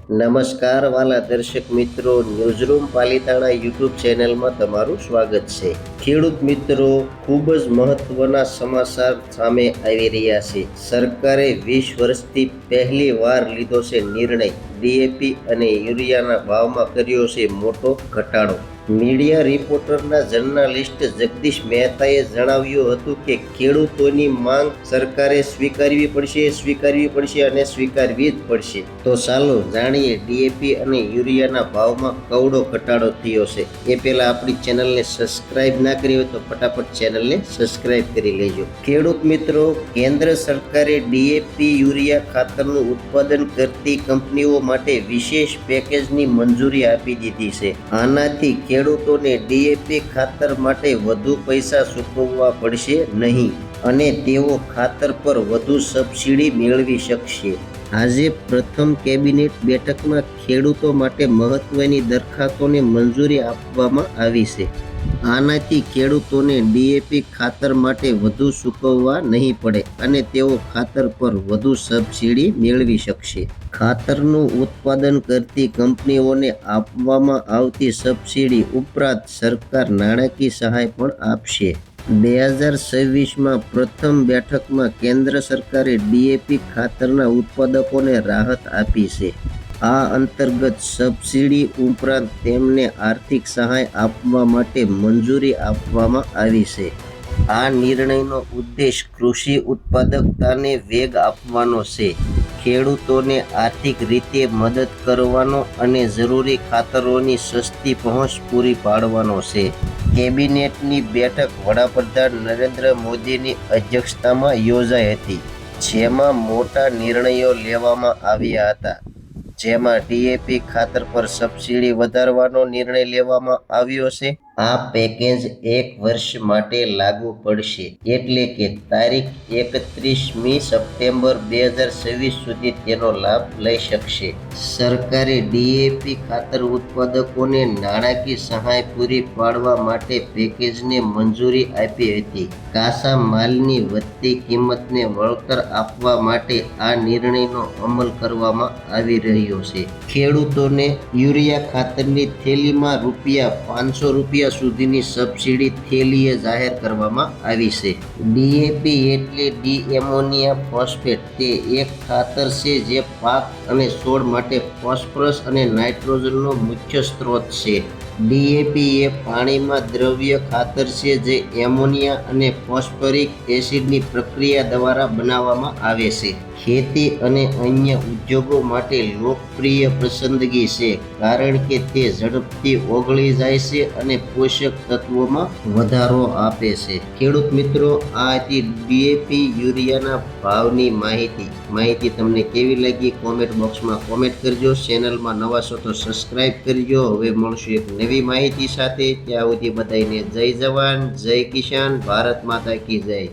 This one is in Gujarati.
નમસ્કાર વાલા દર્શક મિત્રો, ન્યૂઝરૂમ પાલિતાણા યુટ્યુબ ચેનલમાં તમારું સ્વાગત છે। ખેડૂત મિત્રો, ખૂબ જ મહત્વના સમાચાર સામે આવી રહ્યા છે। સરકારે 20 વર્ષથી પહેલી વાર લીધો છે નિર્ણય। ડીએપી અને યુરિયાના ભાવમાં કર્યો છે મોટો ઘટાડો। મીડિયા રિપોર્ટરના જર્નાલિસ્ટ જગદીશ મહેતાએ જણાવ્યું હતું કે ખેડૂતોની માંગ સરકારે સ્વીકારવી પડશે અને સ્વીકારવી જ પડશે। તો ચાલો જાણીએ ડીએપી અને યુરિયાના ભાવમાં કવડો ઘટાડો થયો છે। એ પહેલા આપણી ચેનલને સબસ્ક્રાઇબ ના કરી હોય તો ફટાફટ ચેનલને સબસ્ક્રાઇબ કરી લેજો। ખેડૂત મિત્રો, કેન્દ્ર સરકારે ડીએપી યુરિયા ખાતરનું ઉત્પાદન કરતી કંપનીઓ માટે વિશેષ પેકેજની મંજૂરી આપી દીધી છે। આનાથી ખેડૂતોને ડીએપી ખાતર માટે વધુ પૈસા ચૂકવવા પડશે નહીં અને તેઓ ખાતર પર વધુ સબસિડી મેળવી શકશે। આજે પ્રથમ કેબિનેટ બેઠકમાં ખેડૂતો માટે મહત્વની દરખાસ્તોને મંજૂરી આપવામાં આવી છે। આનાથી ખેડૂતોને ડીએપી ખાતર માટે વધુ ચૂકવવા નહીં પડે અને તેઓ ખાતર પર વધુ સબસિડી મેળવી શકશે। ખાતરનું ઉત્પાદન કરતી કંપનીઓને આપવામાં આવતી સબસિડી ઉપરાંત સરકાર નાણાકીય સહાય પણ આપશે। 2026માં પ્રથમ બેઠકમાં કેન્દ્ર સરકારે ડીએપી ખાતરના ઉત્પાદકોને રાહત આપી છે। આ અંતર્ગત સબસિડી ઉપરાંત તેમને આર્થિક સહાય આપવા માટે મંજૂરી આપવામાં આવી છે। આ નિર્ણયનો ઉદ્દેશ કૃષિ ઉત્પાદકતાને વેગ આપવાનો છે, ખેડૂતોને આર્થિક રીતે મદદ કરવાનો અને જરૂરી ખાતરોની સસ્તી પહોંચ પૂરી પાડવાનો છે। કેબિનેટની બેઠક વડાપ્રધાન નરેન્દ્ર મોદીની અધ્યક્ષતામાં યોજાઈ હતી, જેમાં મોટા નિર્ણયો લેવામાં આવ્યા હતા। જેમાં ડીએપી ખાતર પર સબસિડી વધારવાનો નિર્ણય લેવામાં આવ્યો છે। આ પેકેજ 1 વર્ષ માટે લાગુ પડશે, એટલે કે તારીખ 31મી સપ્ટેમ્બર 2026 સુધી તેનો લાભ લઈ શકશે। સરકારે ડીએપી ખાતર ઉત્પાદકોને નાણાકીય સહાય પૂરી પાડવા માટે પેકેજને મંજૂરી આપી હતી। કાચા માલની વધતી કિંમતને વળતર આપવા માટે આ નિર્ણયનો અમલ કરવામાં આવી રહ્યો છે। ખેડૂતોને યુરિયા ખાતરની થેલીમાં ₹500 સુધીની સબસિડી થેલીએ જાહેર કરવામાં આવી છે। ડીએપી એટલે ડી-એમોનિયા ફોસ્ફેટ। તે એક ખાતર છે જે પાક અને છોડ માટે ફોસ્ફરસ અને નાઇટ્રોજનનો મુખ્ય સ્ત્રોત છે। ડીએપી એ પાણીમાં દ્રવ્ય ખાતર છે જે એમોનિયા અને ફોસ્ફરિક એસિડની પ્રક્રિયા દ્વારા બનાવવામાં આવે છે। ખેતી અને અન્ય ઉદ્યોગો માટે લોકપ્રિય પસંદગી છે કારણ કે તે ઝડપથી ઓગળી જાય છે અને પોષક તત્વોમાં વધારો આપે છે। ખેડૂત મિત્રો, આ હતી ડીએપી યુરિયાના ભાવની માહિતી તમને કેવી લાગી કોમેન્ટ બોક્સમાં કોમેન્ટ કરજો। ચેનલમાં નવા છો તો સબસ્ક્રાઇબ કરજો। હવે મળશું એક નવી માહિતી સાથે। ત્યાં સુધી બધાને જય જવાન, જય કિસાન, ભારત માતા કી જય।